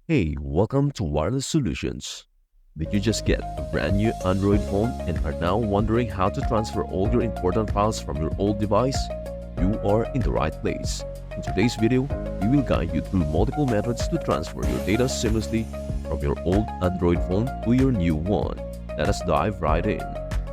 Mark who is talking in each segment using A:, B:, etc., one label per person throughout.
A: Hey, welcome to Wireless Solutions. Did you just get a brand new Android phone and are now wondering how to transfer all your important files from your old device? You are in the right place. In today's video, we will guide you through multiple methods to transfer your data seamlessly from your old Android phone to your new one. Let us dive right in.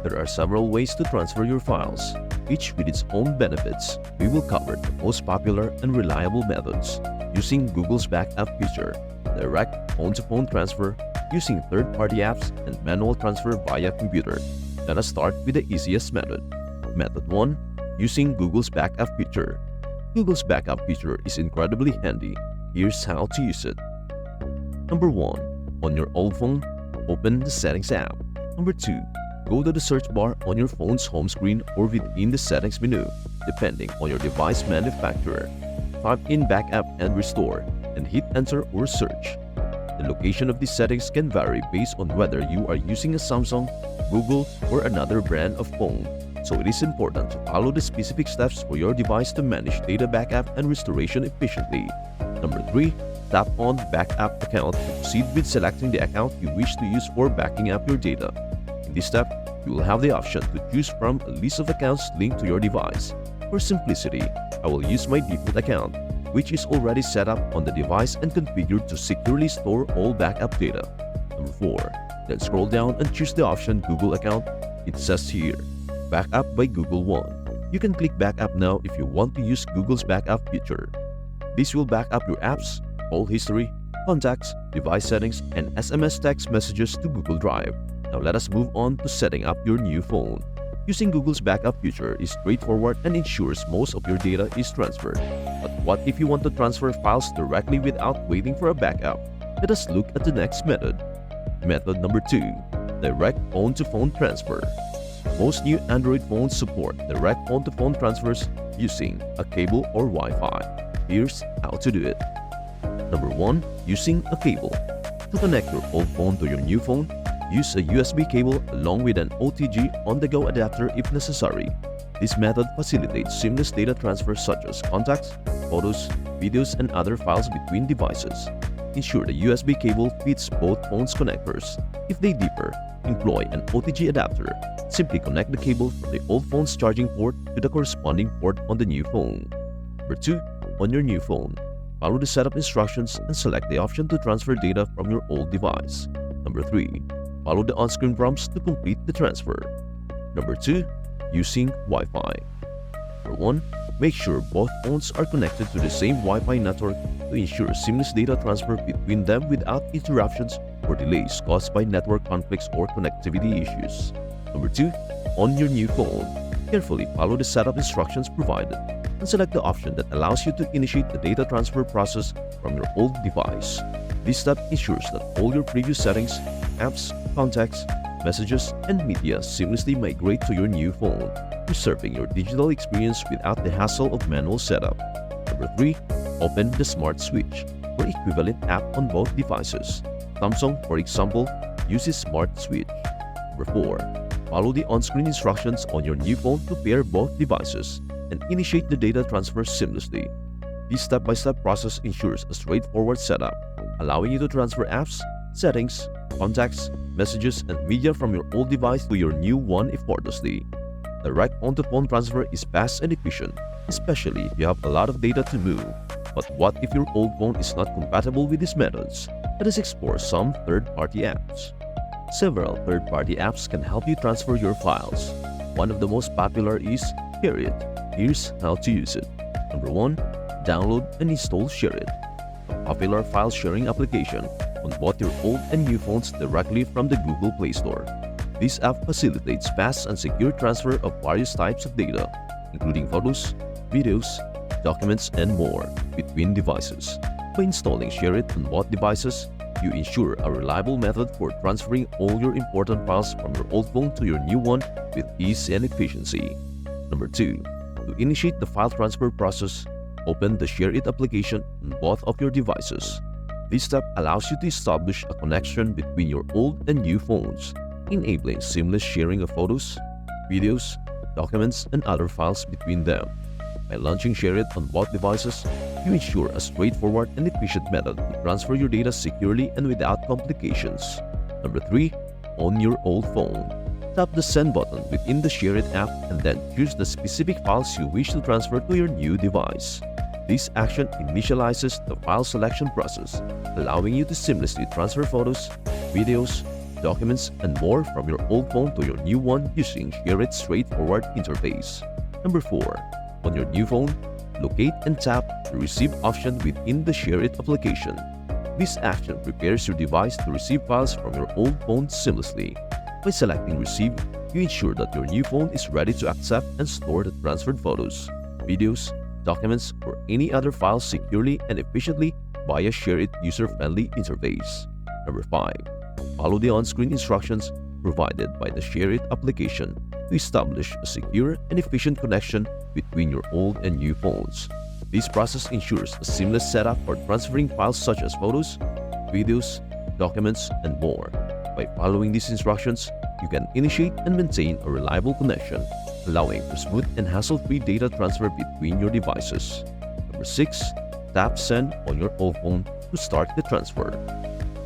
A: There are several ways to transfer your files, each with its own benefits. We will cover the most popular and reliable methods using Google's backup feature, direct phone-to-phone transfer using third-party apps, and manual transfer via computer. Let us start with the easiest method. Method 1. Using Google's backup feature. Google's backup feature is incredibly handy. Here's how to use it. Number 1. On your old phone, open the Settings app. Number 2. Go to the search bar on your phone's home screen or within the Settings menu, depending on your device manufacturer. Type in Backup and Restore and hit Enter or Search. The location of these settings can vary based on whether you are using a Samsung, Google, or another brand of phone, so it is important to follow the specific steps for your device to manage data backup and restoration efficiently. Number 3. Tap on Backup Account to proceed with selecting the account you wish to use for backing up your data. In this step, you will have the option to choose from a list of accounts linked to your device. For simplicity, I will use my default account, which is already set up on the device and configured to securely store all backup data. Number 4. Then scroll down and choose the option Google Account. It says here, Backup by Google One. You can click Backup now if you want to use Google's backup feature. This will back up your apps, call history, contacts, device settings, and SMS text messages to Google Drive. Now let us move on to setting up your new phone. Using Google's backup feature is straightforward and ensures most of your data is transferred. But what if you want to transfer files directly without waiting for a backup? Let us look at the next method. Method number 2. Direct phone-to-phone transfer. Most new Android phones support direct phone-to-phone transfers using a cable or Wi-Fi. Here's how to do it. Number 1. Using a cable. To connect your old phone to your new phone, use a USB cable along with an OTG on-the-go adapter if necessary. This method facilitates seamless data transfer such as contacts, photos, videos, and other files between devices. Ensure the USB cable fits both phones' connectors. If they differ, employ an OTG adapter. Simply connect the cable from the old phone's charging port to the corresponding port on the new phone. Number 2. On your new phone, follow the setup instructions and select the option to transfer data from your old device. Number 3. Follow the on-screen prompts to complete the transfer. Number 2. Using Wi-Fi. Number 1. Make sure both phones are connected to the same Wi-Fi network to ensure seamless data transfer between them without interruptions or delays caused by network conflicts or connectivity issues. Number 2. On your new phone, carefully follow the setup instructions provided and select the option that allows you to initiate the data transfer process from your old device. This step ensures that all your previous settings, apps, contacts, messages, and media seamlessly migrate to your new phone, preserving your digital experience without the hassle of manual setup. Number 3. Open the Smart Switch or equivalent app on both devices. Samsung, for example, uses Smart Switch. Number 4. Follow the on-screen instructions on your new phone to pair both devices and initiate the data transfer seamlessly. This step-by-step process ensures a straightforward setup, allowing you to transfer apps, settings, contacts, messages, and media from your old device to your new one effortlessly. Direct phone-to-phone transfer is fast and efficient, especially if you have a lot of data to move. But what if your old phone is not compatible with these methods? Let us explore some third-party apps. Several third-party apps can help you transfer your files. One of the most popular is ShareIt. Here's how to use it. Number 1. Download and install ShareIt, a popular file sharing application on both your old and new phones directly from the Google Play Store. This app facilitates fast and secure transfer of various types of data, including photos, videos, documents, and more, between devices. By installing ShareIt on both devices, you ensure a reliable method for transferring all your important files from your old phone to your new one with ease and efficiency. Number 2. To initiate the file transfer process, open the ShareIt application on both of your devices. This step allows you to establish a connection between your old and new phones, enabling seamless sharing of photos, videos, documents, and other files between them. By launching ShareIt on both devices, You ensure a straightforward and efficient method to transfer your data securely and without complications. Number 3. On your old phone. Tap the Send button within the ShareIt app and then choose the specific files you wish to transfer to your new device. This action initializes the file selection process, allowing you to seamlessly transfer photos, videos, documents, and more from your old phone to your new one using ShareIt's straightforward interface. Number 4. On your new phone, locate and tap the Receive option within the ShareIt application. This action prepares your device to receive files from your old phone seamlessly. By selecting Receive, you ensure that your new phone is ready to accept and store the transferred photos, videos, documents, or any other files securely and efficiently via ShareIt user-friendly interface. Number 5. Follow the on-screen instructions provided by the ShareIt application to establish a secure and efficient connection between your old and new phones. This process ensures a seamless setup for transferring files such as photos, videos, documents, and more. By following these instructions, you can initiate and maintain a reliable connection, allowing for smooth and hassle-free data transfer between your devices. Number 6. Tap Send on your old phone to start the transfer.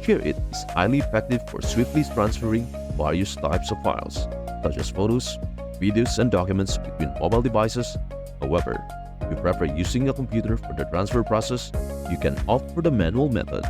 A: ShareIt is highly effective for swiftly transferring various types of files, such as photos, videos, and documents between mobile devices. However, if you prefer using a computer for the transfer process, you can opt for the manual method.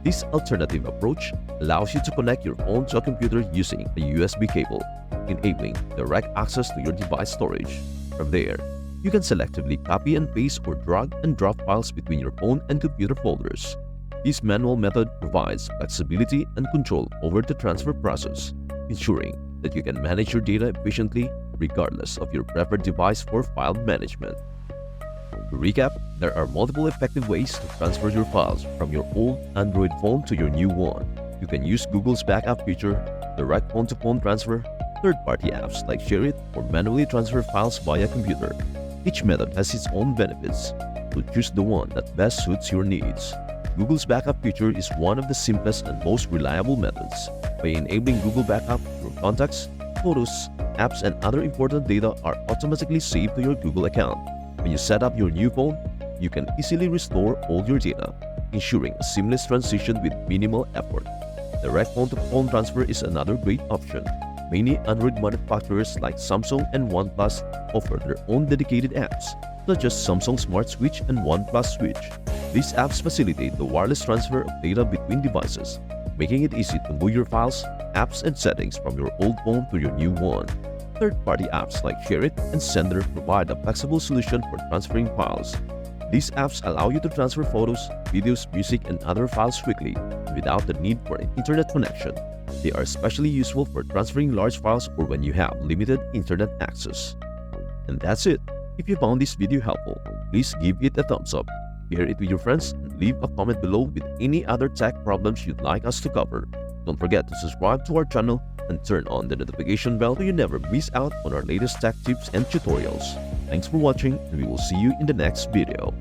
A: This alternative approach allows you to connect your phone to a computer using a USB cable, enabling direct access to your device storage. From there, you can selectively copy and paste or drag and drop files between your phone and computer folders. This manual method provides flexibility and control over the transfer process, ensuring that you can manage your data efficiently regardless of your preferred device for file management. To recap, there are multiple effective ways to transfer your files from your old Android phone to your new one. You can use Google's backup feature, direct phone-to-phone transfer, third-party apps like ShareIt, or manually transfer files via computer. Each method has its own benefits, so choose the one that best suits your needs. Google's backup feature is one of the simplest and most reliable methods. By enabling Google Backup, your contacts, photos, apps, and other important data are automatically saved to your Google account. When you set up your new phone, you can easily restore all your data, ensuring a seamless transition with minimal effort. Direct phone-to-phone transfer is another great option. Many Android manufacturers like Samsung and OnePlus offer their own dedicated apps, such as Samsung Smart Switch and OnePlus Switch. These apps facilitate the wireless transfer of data between devices, making it easy to move your files, apps, and settings from your old phone to your new one. Third-party apps like ShareIt and Sender provide a flexible solution for transferring files. These apps allow you to transfer photos, videos, music, and other files quickly without the need for an internet connection. They are especially useful for transferring large files or when you have limited internet access. And that's it. If you found this video helpful, please give it a thumbs up, share it with your friends, and leave a comment below with any other tech problems you'd like us to cover. Don't forget to subscribe to our channel and turn on the notification bell so you never miss out on our latest tech tips and tutorials. Thanks for watching, and we will see you in the next video.